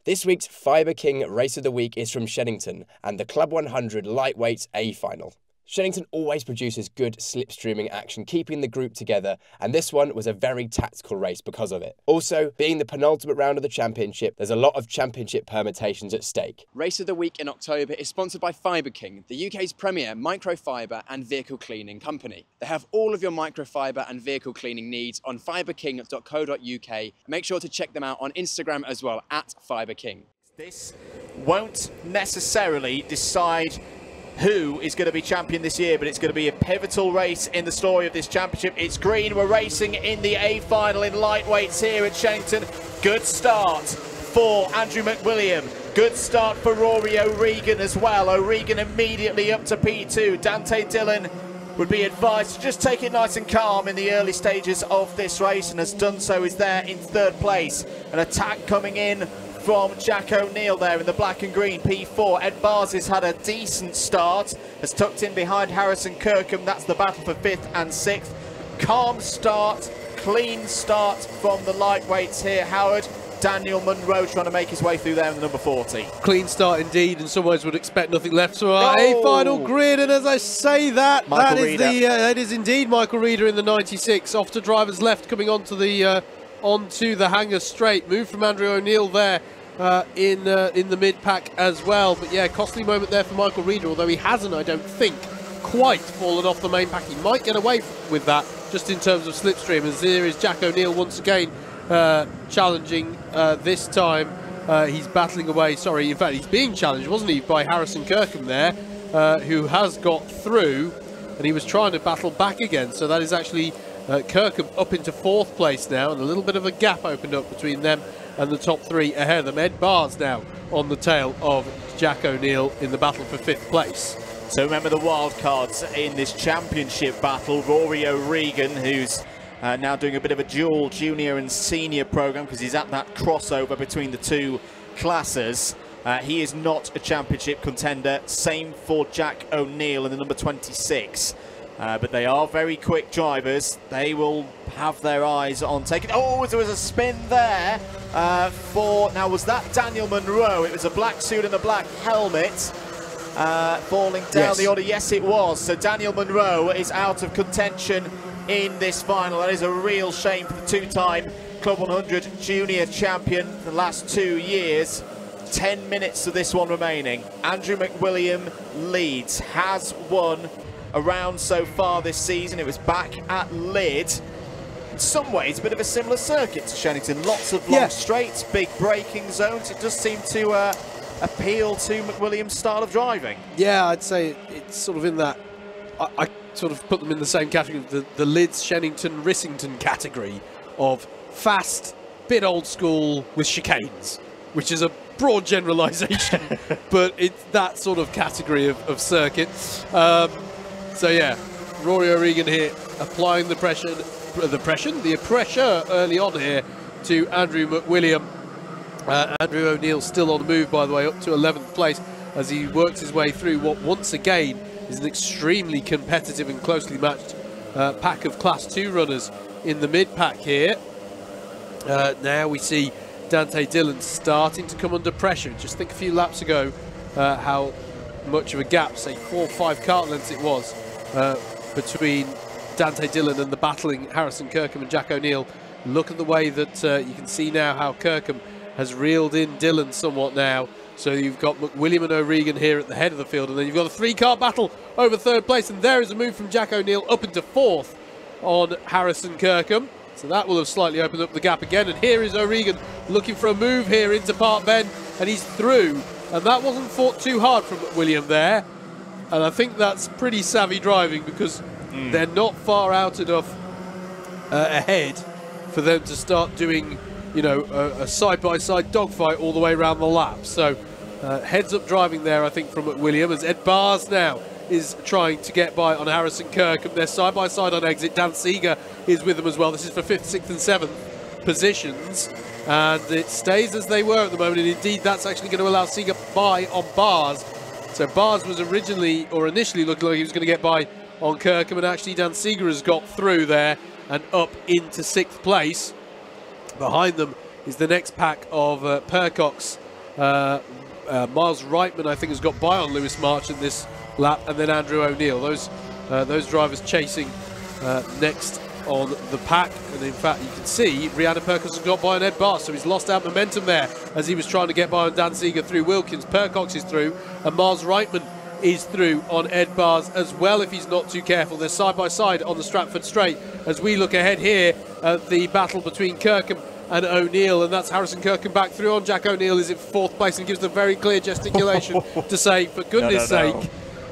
This week's Fibre King Race of the Week is from Sheningon and the Club 100 Lightweight A-final. Sheningon always produces good slipstreaming action, keeping the group together, and this one was a very tactical race because of it. Also, being the penultimate round of the championship, there's a lot of championship permutations at stake. Race of the Week in October is sponsored by Fibre King, the UK's premier microfibre and vehicle cleaning company. They have all of your microfibre and vehicle cleaning needs on fibreking.co.uk. Make sure to check them out on Instagram as well, @FibreKing. This won't necessarily decide who is going to be champion this year, but it's going to be a pivotal race in the story of this championship. It's green. We're racing in the A-final in lightweights here at Sheningon. Good start for Andrew McWilliam. Good start for Rory O'Regan as well. O'Regan immediately up to P2. Dante Dillon would be advised to just take it nice and calm in the early stages of this race, and has done so. Is there in third place. An attack coming in from Jack O'Neill there in the black and green, P4. Ed Bars has had a decent start, has tucked in behind Harrison Kirkham. That's the battle for 5th and 6th. Calm start, clean start from the lightweights here. Howard, Daniel Munro trying to make his way through there in the number 40. Clean start indeed, and some ways would expect nothing left for our A-final grid. And as I say that, that is indeed Michael Reeder in the 96, off to driver's left, coming onto the hanger straight. Move from Andrew O'Neill there in the mid-pack as well. But yeah, costly moment there for Michael Reeder, although he hasn't, I don't think, quite fallen off the main pack. He might get away with that just in terms of slipstream, as there is Jack O'Neill once again challenging this time. He's battling away, sorry, in fact he's being challenged, wasn't he, by Harrison Kirkham there, who has got through, and he was trying to battle back again. So that is actually Kirkham up into 4th place now, and a little bit of a gap opened up between them and the top 3 ahead of them. Ed Bars now on the tail of Jack O'Neill in the battle for 5th place. So remember the wild cards in this championship battle. Rory O'Regan, who's now doing a bit of a dual junior and senior program because he's at that crossover between the two classes. He is not a championship contender. Same for Jack O'Neill in the number 26. But they are very quick drivers. They will have their eyes on taking... Oh, there was a spin there now was that Daniel Munro? It was a black suit and a black helmet falling down the order. Yes, it was. So Daniel Munro is out of contention in this final. That is a real shame for the two-time Club 100 junior champion the last 2 years. 10 minutes of this one remaining. Andrew McWilliam leads, has won a round so far this season. It was back at Lyd. In some ways, a bit of a similar circuit to Sheningon. Lots of long straights, big braking zones. It does seem to appeal to McWilliam's style of driving. Yeah, I'd say it's sort of in that. I sort of put them in the same category, the Lyds, Sheningon, Rissington category of fast, bit old school with chicanes, which is a broad generalisation, but it's that sort of category of circuit. So yeah, Rory O'Regan here applying the pressure early on here to Andrew McWilliam. Andrew O'Neill still on the move, by the way, up to 11th place as he works his way through what once again is an extremely competitive and closely matched pack of Class 2 runners in the mid-pack here. Now we see Dante Dillon starting to come under pressure. Just think a few laps ago how much of a gap, say 4 or 5 kart lengths it was, between Dante Dillon and the battling Harrison Kirkham and Jack O'Neill. Look at the way that you can see now how Kirkham has reeled in Dillon somewhat now. So you've got McWilliam and O'Regan here at the head of the field, and then you've got a 3-car battle over 3rd place, and there is a move from Jack O'Neill up into 4th on Harrison Kirkham. So that will have slightly opened up the gap again, and here is O'Regan looking for a move here into Park Bend, and he's through. And that wasn't fought too hard from McWilliam there, and I think that's pretty savvy driving, because they're not far out enough ahead for them to start doing, you know, a side-by-side dogfight all the way around the lap. So heads-up driving there, I think, from McWilliam, as Ed Bars now is trying to get by on Harrison Kirkham. They're side-by-side on exit. Dan Seeger is with them as well. This is for 5th, 6th and 7th positions, and it stays as they were at the moment, and indeed that's actually going to allow Seeger by on Bars. So Bars was originally, or initially, looking like he was going to get by on Kirkham, and actually Dan Seeger has got through there and up into 6th place. Behind them is the next pack of Percox Miles Reitman, I think, has got by on Lewis Marchant this lap, and then Andrew O'Neill. Those drivers chasing next on the pack, and in fact you can see Rihanna Perkins has got by on Ed Bars, so he's lost out momentum there as he was trying to get by on Dan Seeger through Wilkins. Percox is through, and Miles Reitman is through on Ed Bars as well if he's not too careful. They're side by side on the Stratford Straight as we look ahead here at the battle between Kirkham and O'Neill, and that's Harrison Kirkham back through on Jack O'Neill is in 4th place and gives the very clear gesticulation to say, for goodness sake,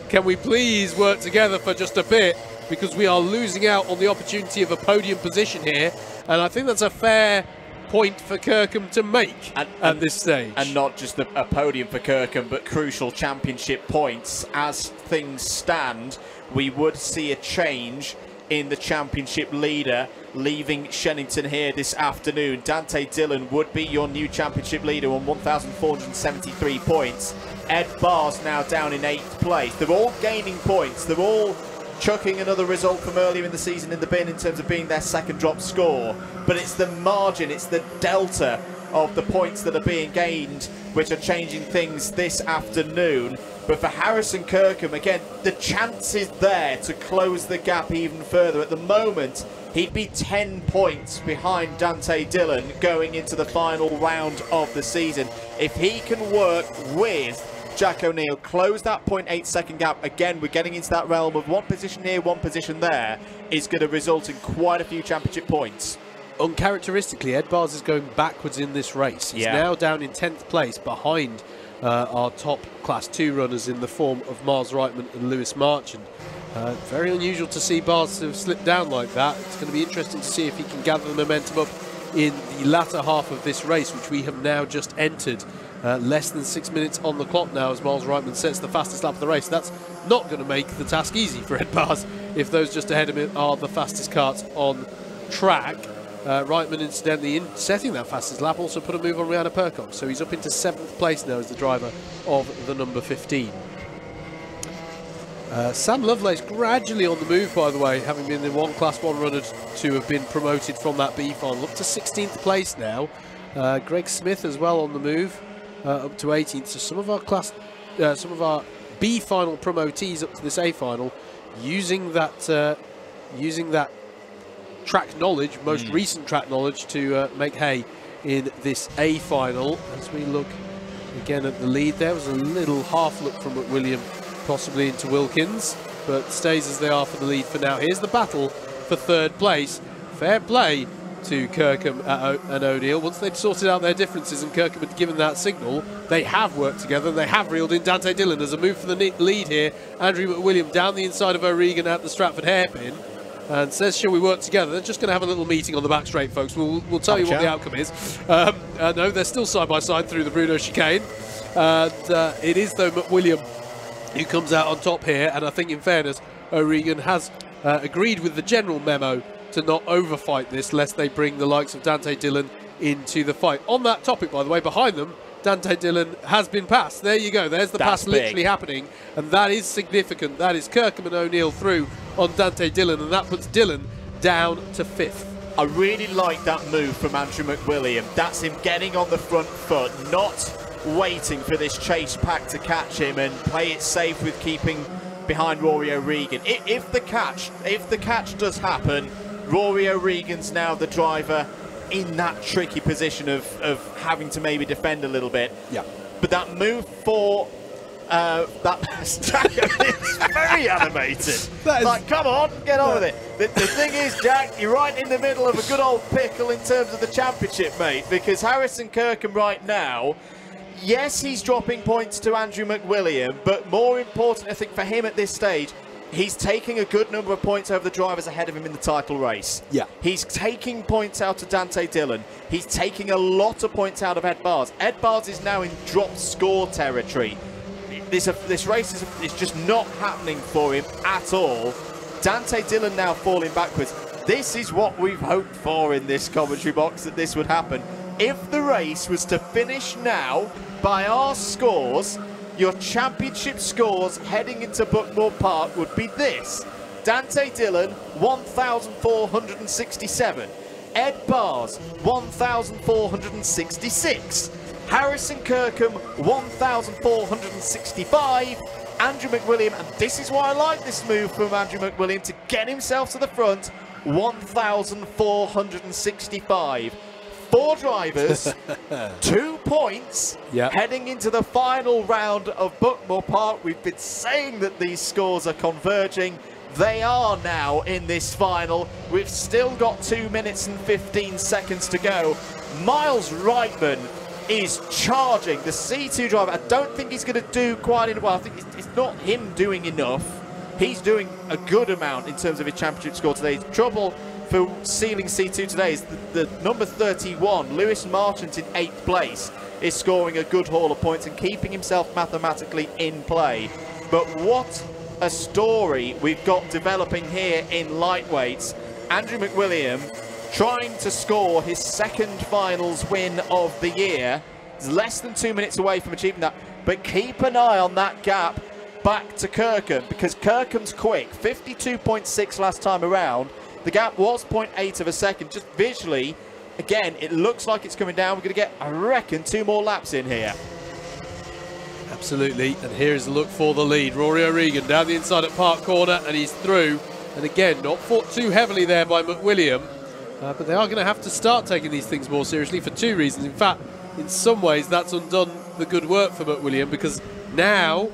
can we please work together for just a bit, because we are losing out on the opportunity of a podium position here. And I think that's a fair point for Kirkham to make at this stage. And not just a podium for Kirkham, but crucial championship points. As things stand, we would see a change in the championship leader leaving Sheningon here this afternoon. Dante Dillon would be your new championship leader on 1,473 points. Ed Bars now down in 8th place. They're all gaining points. They're all chucking another result from earlier in the season in the bin in terms of being their second drop score. But it's the margin, it's the delta of the points that are being gained which are changing things this afternoon. But for Harrison Kirkham, again, the chance is there to close the gap even further. At the moment, he'd be 10 points behind Dante Dillon going into the final round of the season. If he can work with Jack O'Neill, close that 0.8 second gap, again, we're getting into that realm of one position here, one position there, is going to result in quite a few championship points. Uncharacteristically, Ed Bars is going backwards in this race. He's now down in 10th place behind our top Class 2 runners in the form of Miles Reitman and Lewis Marchant. Very unusual to see Bars have slipped down like that. It's going to be interesting to see if he can gather the momentum up in the latter half of this race, which we have now just entered. Less than 6 minutes on the clock now as Miles Reitman sets the fastest lap of the race. That's not going to make the task easy for Ed Bars if those just ahead of him are the fastest karts on track. Reitman, incidentally, in setting that fastest lap, also put a move on Rihanna Percox, so he's up into 7th place now as the driver of the number 15. Sam Lovelace gradually on the move, by the way, having been the one Class 1 runner to have been promoted from that B final, up to 16th place now. Greg Smith as well on the move, up to 18th. So some of our B final promotees up to this A final, using that track knowledge, most recent track knowledge, to make hay in this A final. As we look again at the lead, there was a little half look from McWilliam, possibly into Wilkins, but stays as they are for the lead for now. Here's the battle for 3rd place. Fair play to Kirkham and O'Neill. Once they'd sorted out their differences and Kirkham had given that signal, they have worked together. They have reeled in Dante Dillon as a move for the lead here. Andrew McWilliam down the inside of O'Regan at the Stratford hairpin and says, shall we work together? They're just going to have a little meeting on the back straight, folks. We'll tell you what the outcome is. No, they're still side by side through the Bruno chicane. And it is, though, McWilliam who comes out on top here, and I think, in fairness, O'Regan has agreed with the general memo to not overfight this, lest they bring the likes of Dante Dillon into the fight. On that topic, by the way, behind them, Dante Dillon has been passed. There you go. There's the pass literally happening, and that is significant. That is Kirkham and O'Neill through on Dante Dillon, and that puts Dillon down to 5th. I really like that move from Andrew McWilliam. That's him getting on the front foot, not waiting for this chase pack to catch him and play it safe with keeping behind Rory O'Regan. If the catch does happen, Rory O'Regan's now the driver in that tricky position of having to maybe defend a little bit. Yeah. But that move for it's very animated. Like, come on, get on with it. The thing is, Jack, you're right in the middle of a good old pickle in terms of the championship, mate, because Harrison Kirkham right now, yes, he's dropping points to Andrew McWilliam, but more important, I think, for him at this stage, he's taking a good number of points over the drivers ahead of him in the title race. Yeah. He's taking points out of Dante Dillon. He's taking a lot of points out of Ed Bars. Ed Bars is now in drop score territory. This race is just not happening for him at all. Dante Dillon now falling backwards. This is what we've hoped for in this commentary box, that this would happen. If the race was to finish now by our scores, your championship scores heading into Buckmore Park would be this. Dante Dillon, 1,467. Ed Bars, 1,466. Harrison Kirkham, 1,465. Andrew McWilliam, and this is why I like this move from Andrew McWilliam to get himself to the front, 1,465. 4 drivers, 2 points, heading into the final round of Buckmore Park. We've been saying that these scores are converging. They are now in this final. We've still got 2 minutes and 15 seconds to go. Miles Reitman is charging. The C2 driver, I don't think he's going to do quite enough. Well, I think it's not him doing enough. He's doing a good amount in terms of his championship score today. Trouble for sealing C2 today is the number 31, Lewis Marchant, in 8th place, is scoring a good haul of points and keeping himself mathematically in play. But what a story we've got developing here in lightweights. Andrew McWilliam trying to score his 2nd finals win of the year. He's less than 2 minutes away from achieving that, but keep an eye on that gap back to Kirkham, because Kirkham's quick, 52.6 last time around. The gap was 0.8 of a second. Just visually, again, it looks like it's coming down. We're going to get, I reckon, 2 more laps in here. Absolutely, and here is the look for the lead. Rory O'Regan down the inside at Park Corner, and he's through. And again, not fought too heavily there by McWilliam, but they are going to have to start taking these things more seriously for 2 reasons. In fact, in some ways, that's undone the good work for McWilliam, because now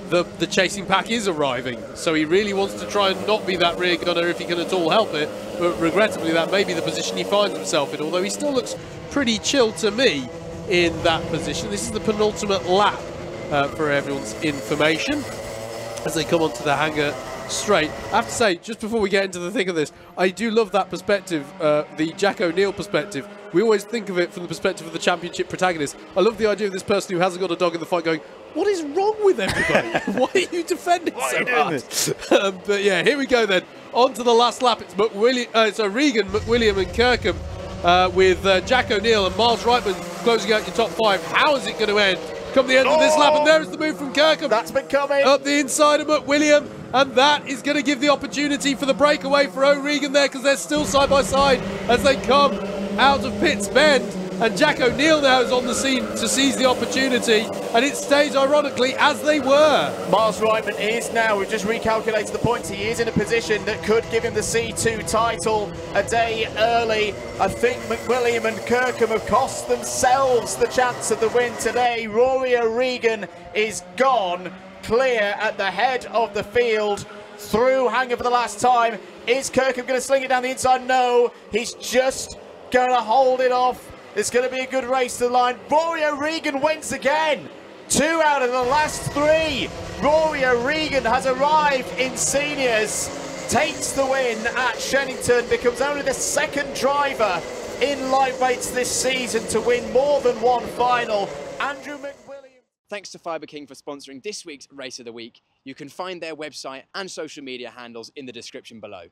the chasing pack is arriving. So he really wants to try and not be that rear gunner if he can at all help it. But regrettably, that may be the position he finds himself in, although he still looks pretty chill to me in that position. This is the penultimate lap for everyone's information as they come onto the hangar straight. I have to say, just before we get into the thick of this, I do love that perspective, the Jack O'Neill perspective. We always think of it from the perspective of the championship protagonist. I love the idea of this person who hasn't got a dog in the fight going, what is wrong with everybody? Why are you defending so hard? But yeah, here we go then. On to the last lap. It's Regan, McWilliam and Kirkham with Jack O'Neill and Miles Reitman closing out your top 5. How is it going to end? Come the end of this lap, and there is the move from Kirkham. That's been coming. Up the inside of McWilliam, and that is going to give the opportunity for the breakaway for O'Regan there, because they're still side by side as they come out of Pitts Bend. And Jack O'Neill now is on the scene to seize the opportunity, and it stays ironically as they were. Miles Reitman is now, we've just recalculated the points, he is in a position that could give him the C2 title a day early. I think McWilliam and Kirkham have cost themselves the chance of the win today. Rory O'Regan is gone, clear at the head of the field, through hangar for the last time. Is Kirkham going to sling it down the inside? No, he's just going to hold it off. It's going to be a good race to the line. Rory O'Regan wins again. 2 out of the last 3. Rory O'Regan has arrived in seniors, takes the win at Sheningon, becomes only the 2nd driver in lightweights this season to win more than 1 final. Andrew McWilliam. Thanks to Fibre King for sponsoring this week's Race of the Week. You can find their website and social media handles in the description below.